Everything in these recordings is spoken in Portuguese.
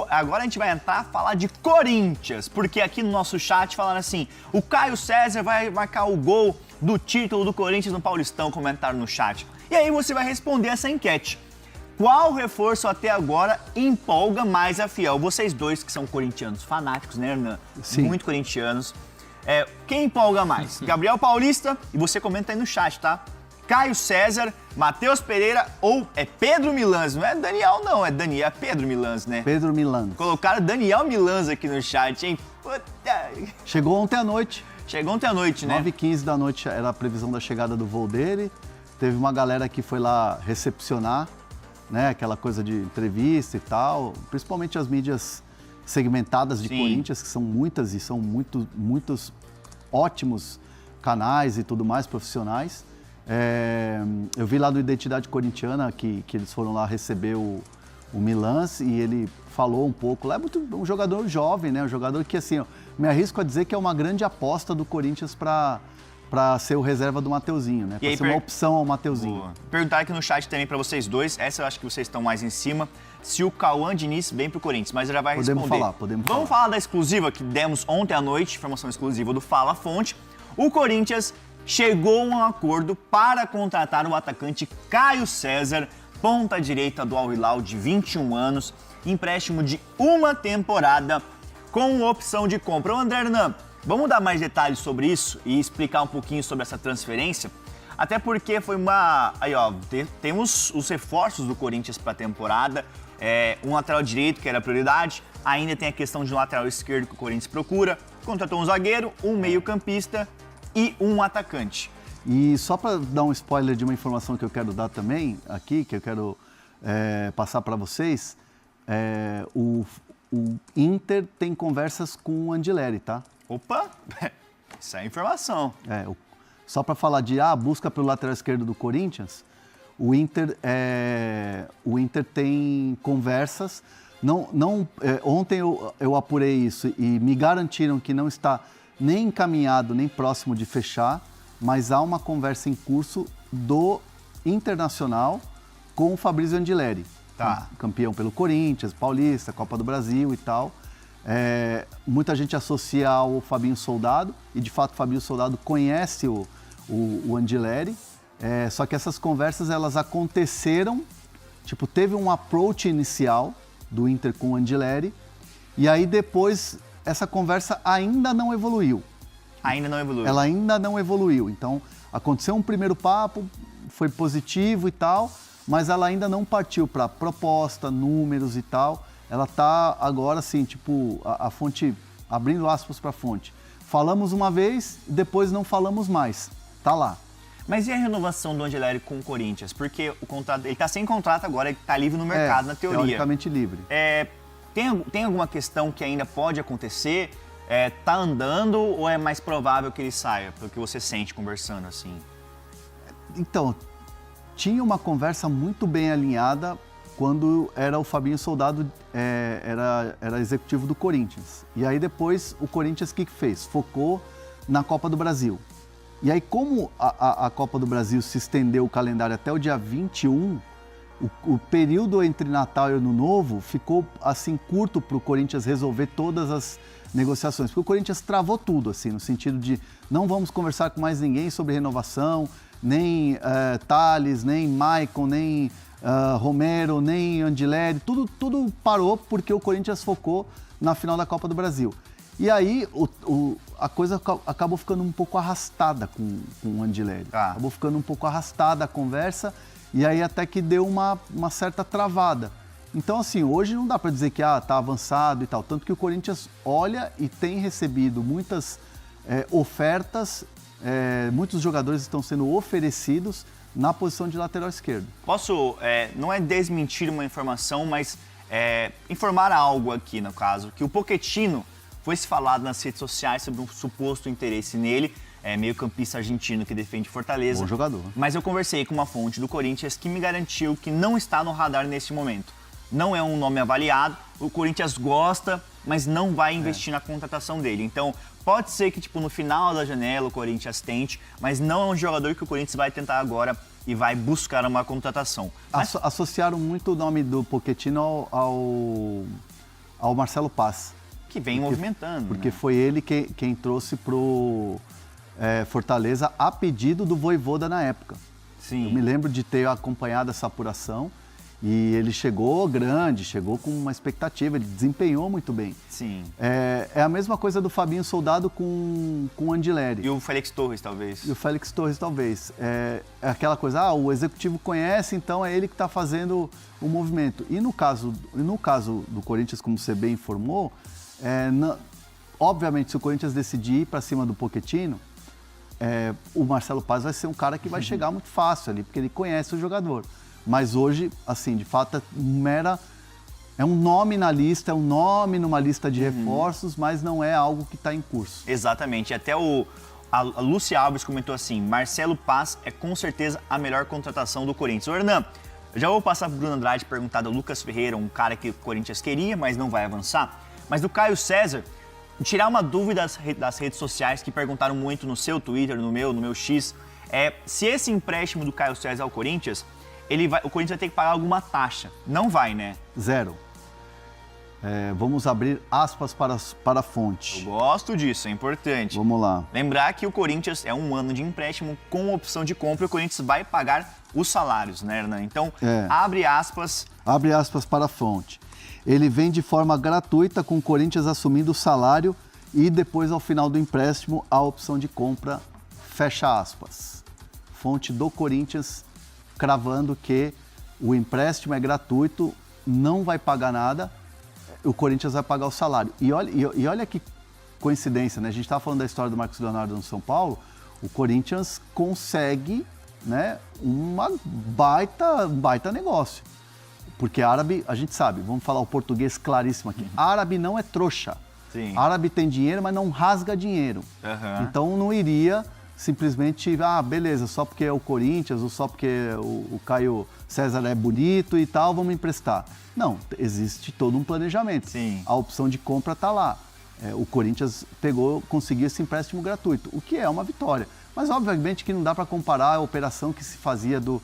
agora a gente vai entrar a falar de Corinthians, porque aqui no nosso chat falaram assim, o Caio César vai marcar o gol do título do Corinthians no Paulistão, comentaram no chat. E aí você vai responder essa enquete. Qual reforço até agora empolga mais a Fiel? Vocês dois que são corintianos fanáticos, né, Hernan? Sim. Muito corintianos. Quem empolga mais? Gabriel Paulista, e você comenta aí no chat, tá? Caio César, Matheus Pereira ou é Pedro Milans? Não é Daniel não, é Pedro Milans, né? Pedro Milans. Colocaram Daniel Milans aqui no chat, hein? Puta. Chegou ontem à noite. Chegou ontem à noite, né? 9h15 da noite era a previsão da chegada do voo dele. Teve uma galera que foi lá recepcionar, né? Aquela coisa de entrevista e tal. Principalmente as mídias segmentadas de Sim. Corinthians, que são muitas e são muitos ótimos canais e tudo mais, profissionais. Eu vi lá do Identidade Corintiana que eles foram lá receber o Milans e ele falou um pouco. Lá é um jogador jovem, né? Um jogador que, assim, eu me arrisco a dizer que é uma grande aposta do Corinthians para ser o reserva do Mateuzinho, né? Para ser uma opção ao Mateuzinho. Boa. Perguntaram aqui no chat também para vocês dois, essa eu acho que vocês estão mais em cima, se o Cauã Diniz vem pro Corinthians, mas já vai responder. Podemos Vamos falar da exclusiva que demos ontem à noite, informação exclusiva do Fala Fonte. O Corinthians chegou a um acordo para contratar o atacante Caio César, ponta direita do Al Hilal de 21 anos, empréstimo de uma temporada com opção de compra. Ô André Hernan, vamos dar mais detalhes sobre isso e explicar um pouquinho sobre essa transferência? Até porque foi uma... Aí, ó, temos os reforços do Corinthians para a temporada, um lateral direito, que era a prioridade, ainda tem a questão de um lateral esquerdo que o Corinthians procura, contratou um zagueiro, um meio-campista e um atacante. E só para dar um spoiler de uma informação que eu quero dar também aqui, que eu quero passar para vocês, o Inter tem conversas com o Andileri, tá? Opa, isso é informação. Só para falar de busca pelo lateral esquerdo do Corinthians, o Inter tem conversas. Ontem eu apurei isso e me garantiram que não está nem encaminhado, nem próximo de fechar, mas há uma conversa em curso do Internacional com o Fabrício Andileri, campeão pelo Corinthians, Paulista, Copa do Brasil e tal. Muita gente associa ao Fabinho Soldado, e de fato o Fabinho Soldado conhece o Andileri, só que essas conversas elas aconteceram, teve um approach inicial do Inter com o Andileri, e aí depois essa conversa ainda não evoluiu. Ainda não evoluiu. Ela ainda não evoluiu. Então, aconteceu um primeiro papo, foi positivo e tal, mas ela ainda não partiu para proposta, números e tal. Ela está agora, assim, a fonte, abrindo aspas para a fonte. Falamos uma vez, depois não falamos mais. Tá lá. Mas e a renovação do Andileri com o Corinthians? Porque o contrato, ele está sem contrato agora, ele está livre no mercado, na teoria. Teoricamente livre. Tem alguma questão que ainda pode acontecer? Tá andando ou é mais provável que ele saia? Pelo que você sente conversando assim? Então, tinha uma conversa muito bem alinhada quando era o Fabinho Soldado, era executivo do Corinthians. E aí depois o Corinthians o que fez? Focou na Copa do Brasil. E aí como a Copa do Brasil se estendeu o calendário até o dia 21, o período entre Natal e Ano Novo ficou assim curto para o Corinthians resolver todas as negociações. Porque o Corinthians travou tudo, assim, no sentido de não vamos conversar com mais ninguém sobre renovação, nem Thales, nem Maicon, nem Romero, nem Andileri, tudo parou porque o Corinthians focou na final da Copa do Brasil. E aí a coisa acabou ficando um pouco arrastada com o Andileri. Acabou ficando um pouco arrastada a conversa. E aí até que deu uma certa travada. Então, assim, hoje não dá para dizer que tá avançado e tal. Tanto que o Corinthians olha e tem recebido muitas ofertas, muitos jogadores estão sendo oferecidos na posição de lateral esquerdo. Posso, não é desmentir uma informação, mas informar algo aqui, no caso, que o Pochettino foi se falado nas redes sociais sobre um suposto interesse nele, meio-campista argentino que defende Fortaleza. Bom jogador. Mas eu conversei com uma fonte do Corinthians que me garantiu que não está no radar nesse momento. Não é um nome avaliado, o Corinthians gosta, mas não vai investir na contratação dele. Então, pode ser que no final da janela o Corinthians tente, mas não é um jogador que o Corinthians vai tentar agora e vai buscar uma contratação. Mas... Associaram muito o nome do Pochettino ao Marcelo Paz. Que vem movimentando. Porque foi ele quem trouxe pro Fortaleza a pedido do Vojvoda na época. Sim. Eu me lembro de ter acompanhado essa apuração e ele chegou grande, chegou com uma expectativa, ele desempenhou muito bem. Sim. É a mesma coisa do Fabinho Soldado com o Andileri. E o Félix Torres, talvez. E o Félix Torres, talvez. É aquela coisa, o executivo conhece, então é ele que está fazendo o movimento. E no caso do Corinthians, como você bem informou, obviamente, se o Corinthians decidir ir para cima do Pochettino, o Marcelo Paz vai ser um cara que vai chegar muito fácil ali, porque ele conhece o jogador. Mas hoje, assim, de fato, é um nome na lista, é um nome numa lista de reforços, mas não é algo que está em curso. Exatamente. Até a Lúcia Alves comentou assim, Marcelo Paz é com certeza a melhor contratação do Corinthians. Ô, Hernan, eu já vou passar para o Bruno Andrade perguntar do Lucas Ferreira, um cara que o Corinthians queria, mas não vai avançar. Mas do Caio César, tirar uma dúvida das redes sociais que perguntaram muito no seu Twitter, no meu X, se esse empréstimo do Caio César ao Corinthians, o Corinthians vai ter que pagar alguma taxa. Não vai, né? 0. Vamos abrir aspas para a fonte. Eu gosto disso, é importante. Vamos lá. Lembrar que o Corinthians é um ano de empréstimo com opção de compra e o Corinthians vai pagar os salários, né, Hernan? Então, abre aspas. Abre aspas para a fonte. Ele vem de forma gratuita com o Corinthians assumindo o salário e depois, ao final do empréstimo, a opção de compra, fecha aspas. Fonte do Corinthians cravando que o empréstimo é gratuito, não vai pagar nada, o Corinthians vai pagar o salário. E olha que coincidência, né? A gente estava falando da história do Marcos Leonardo no São Paulo, o Corinthians consegue, né, uma baita negócio. Porque árabe, a gente sabe, vamos falar o português claríssimo aqui, árabe não é trouxa. Sim. Árabe tem dinheiro, mas não rasga dinheiro. Então não iria simplesmente, beleza, só porque é o Corinthians ou só porque o Caio César é bonito e tal, vamos emprestar. Não, existe todo um planejamento. Sim. A opção de compra está lá. O Corinthians conseguiu esse empréstimo gratuito, o que é uma vitória. Mas obviamente que não dá para comparar a operação que se fazia do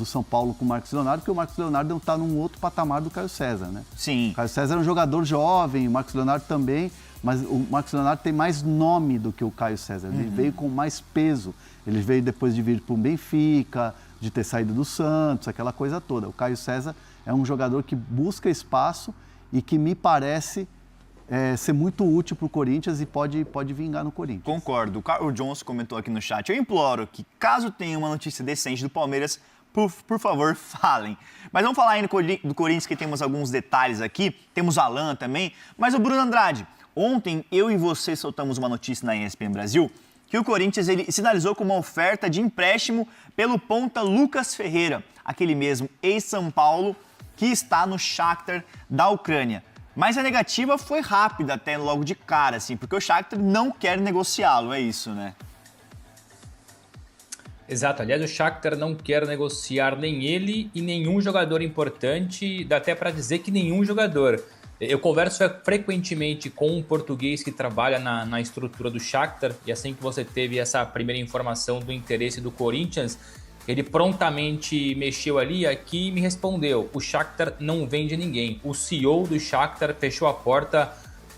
São Paulo com o Marcos Leonardo, porque o Marcos Leonardo está num outro patamar do Caio César, né? Sim. O Caio César é um jogador jovem, o Marcos Leonardo também, mas o Marcos Leonardo tem mais nome do que o Caio César. Ele veio com mais peso. Ele veio depois de vir para o Benfica, de ter saído do Santos, aquela coisa toda. O Caio César é um jogador que busca espaço e que me parece ser muito útil para o Corinthians e pode vingar no Corinthians. Concordo. O Carlos Johnson comentou aqui no chat. Eu imploro que, caso tenha uma notícia decente do Palmeiras, por favor, falem. Mas vamos falar ainda do Corinthians, que temos alguns detalhes aqui. Temos Alan também. Mas o Bruno Andrade, ontem eu e você soltamos uma notícia na ESPN Brasil que o Corinthians sinalizou com uma oferta de empréstimo pelo ponta Lucas Ferreira, aquele mesmo ex-São Paulo que está no Shakhtar da Ucrânia. Mas a negativa foi rápida até logo de cara, assim, porque o Shakhtar não quer negociá-lo, é isso, né? Exato, aliás, o Shakhtar não quer negociar nem ele e nenhum jogador importante, dá até para dizer que nenhum jogador. Eu converso frequentemente com um português que trabalha na estrutura do Shakhtar, e assim que você teve essa primeira informação do interesse do Corinthians, ele prontamente mexeu ali aqui e me respondeu: o Shakhtar não vende ninguém. O CEO do Shakhtar fechou a porta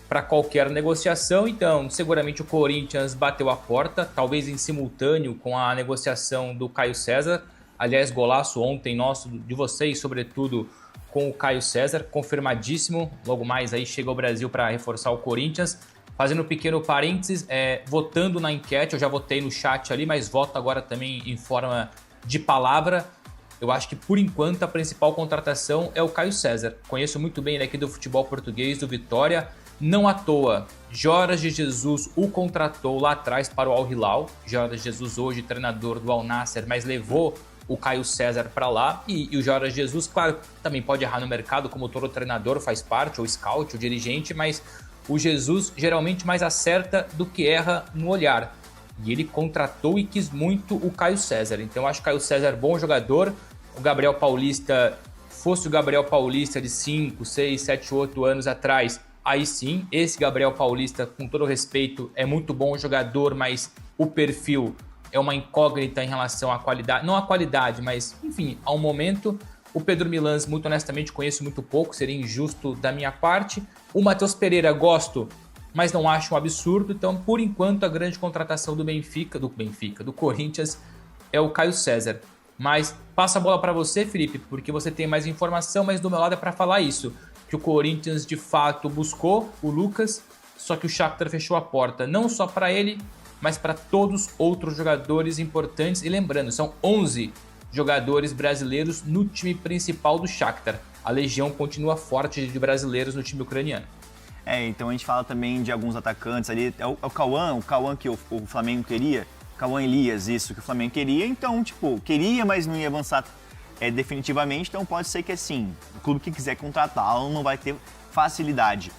para qualquer negociação, então seguramente o Corinthians bateu a porta, talvez em simultâneo com a negociação do Caio César. Aliás, golaço ontem nosso, de vocês, sobretudo com o Caio César, confirmadíssimo. Logo mais aí chega ao Brasil para reforçar o Corinthians. Fazendo um pequeno parênteses, votando na enquete, eu já votei no chat ali, mas voto agora também em forma de palavra. Eu acho que, por enquanto, a principal contratação é o Caio César. Conheço muito bem ele aqui do futebol português, do Vitória. Não à toa, Jorge Jesus o contratou lá atrás para o Al Hilal. Jorge Jesus hoje treinador do Al Nassr, mas levou o Caio César para lá. E o Jorge Jesus, claro, também pode errar no mercado, como todo treinador faz parte, ou scout, ou dirigente, mas o Jesus geralmente mais acerta do que erra no olhar. E ele contratou e quis muito o Caio César. Então eu acho o Caio César bom jogador. O Gabriel Paulista, fosse o Gabriel Paulista de 5, 6, 7, 8 anos atrás, aí sim, esse Gabriel Paulista, com todo respeito, é muito bom jogador, mas o perfil é uma incógnita em relação à qualidade. Não à qualidade, mas, enfim, ao momento. O Pedro Milans, muito honestamente, conheço muito pouco, seria injusto da minha parte. O Matheus Pereira gosto, mas não acho um absurdo. Então, por enquanto, a grande contratação do Corinthians, é o Caio César. Mas passa a bola para você, Felipe, porque você tem mais informação, mas do meu lado é para falar isso, que o Corinthians de fato buscou o Lucas, só que o Shakhtar fechou a porta, não só para ele, mas para todos outros jogadores importantes. E lembrando, são 11 jogadores brasileiros no time principal do Shakhtar. A legião continua forte de brasileiros no time ucraniano. Então a gente fala também de alguns atacantes ali, é o Cauã que o Flamengo queria, Cauã Elias, isso que o Flamengo queria, então, queria, mas não ia avançar definitivamente, então pode ser que assim, o clube que quiser contratá-lo não vai ter facilidade.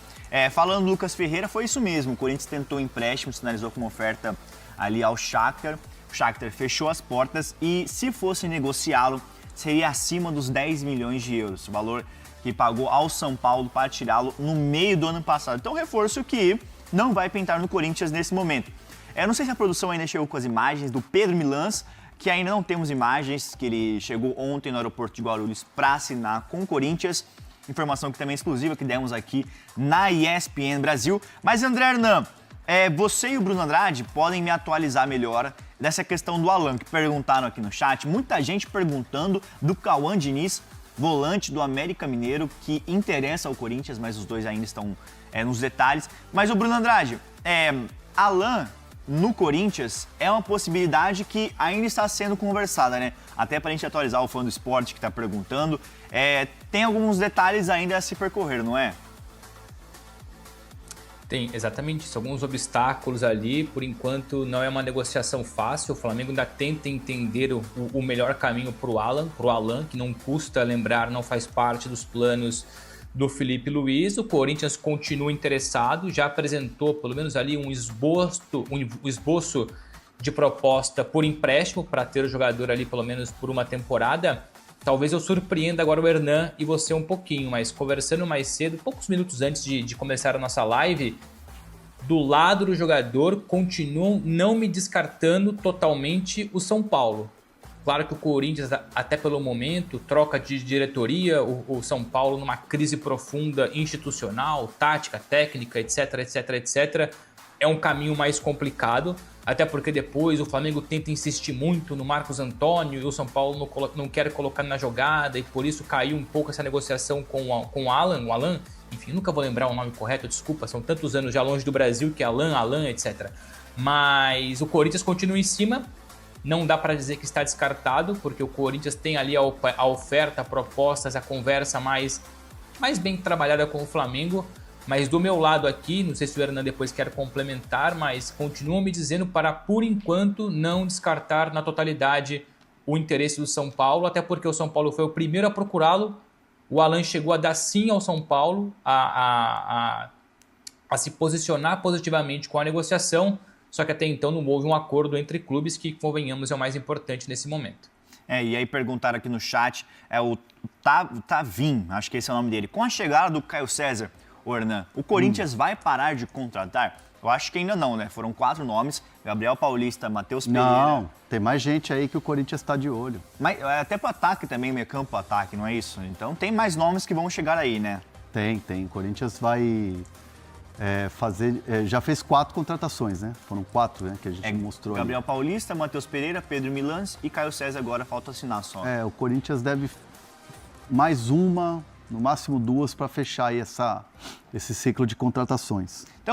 Falando do Lucas Ferreira, foi isso mesmo, o Corinthians tentou empréstimo, sinalizou com uma oferta ali ao Shakhtar, o Shakhtar fechou as portas e se fosse negociá-lo, seria acima dos 10 milhões de euros, o valor que pagou ao São Paulo para tirá-lo no meio do ano passado. Então, reforço que não vai pintar no Corinthians nesse momento. Eu não sei se a produção ainda chegou com as imagens do Pedro Milans, que ainda não temos imagens, que ele chegou ontem no aeroporto de Guarulhos para assinar com o Corinthians. Informação que também é exclusiva, que demos aqui na ESPN Brasil. Mas, André Hernan, você e o Bruno Andrade podem me atualizar melhor dessa questão do Alan, que perguntaram aqui no chat. Muita gente perguntando do Cauã Diniz, volante do América Mineiro, que interessa ao Corinthians, mas os dois ainda estão nos detalhes. Mas o Bruno Andrade, Alan no Corinthians é uma possibilidade que ainda está sendo conversada, né? Até para a gente atualizar o fã do esporte que está perguntando, tem alguns detalhes ainda a se percorrer, não é? Tem, exatamente isso. Alguns obstáculos ali, por enquanto não é uma negociação fácil. O Flamengo ainda tenta entender o melhor caminho para o Alan, que não custa lembrar, não faz parte dos planos do Felipe Luiz. O Corinthians continua interessado, já apresentou pelo menos ali um esboço de proposta por empréstimo para ter o jogador ali pelo menos por uma temporada. Talvez eu surpreenda agora o Hernan e você um pouquinho, mas conversando mais cedo, poucos minutos antes de começar a nossa live, do lado do jogador continuam não me descartando totalmente o São Paulo. Claro que o Corinthians, até pelo momento, troca de diretoria, o São Paulo numa crise profunda institucional, tática, técnica, etc, etc, etc. É um caminho mais complicado, até porque depois o Flamengo tenta insistir muito no Marcos Antônio e o São Paulo não quer colocar na jogada e por isso caiu um pouco essa negociação com o Alan, enfim, nunca vou lembrar o nome correto, desculpa, são tantos anos já longe do Brasil que Alan, etc. Mas o Corinthians continua em cima, não dá para dizer que está descartado, porque o Corinthians tem ali a oferta, a propostas, a conversa mais bem trabalhada com o Flamengo. Mas do meu lado aqui, não sei se o Hernan depois quer complementar, mas continuam me dizendo para, por enquanto, não descartar na totalidade o interesse do São Paulo, até porque o São Paulo foi o primeiro a procurá-lo. O Alan chegou a dar sim ao São Paulo, a se posicionar positivamente com a negociação, só que até então não houve um acordo entre clubes que, convenhamos, é o mais importante nesse momento. E aí perguntaram aqui no chat, o Tavim, acho que esse é o nome dele, com a chegada do Caio César, Hernan, o Corinthians vai parar de contratar? Eu acho que ainda não, né? Foram 4 nomes, Gabriel Paulista, Matheus Pereira. Não, tem mais gente aí que o Corinthians está de olho. Mas até para ataque também, meio campo ataque, não é isso? Então tem mais nomes que vão chegar aí, né? Tem. O Corinthians vai fazer... já fez 4 contratações, né? Foram 4, né, que a gente mostrou. Gabriel Paulista, Matheus Pereira, Pedro Milans e Caio César agora, falta assinar só. O Corinthians deve mais uma, no máximo 2, para fechar aí esse ciclo de contratações. Então,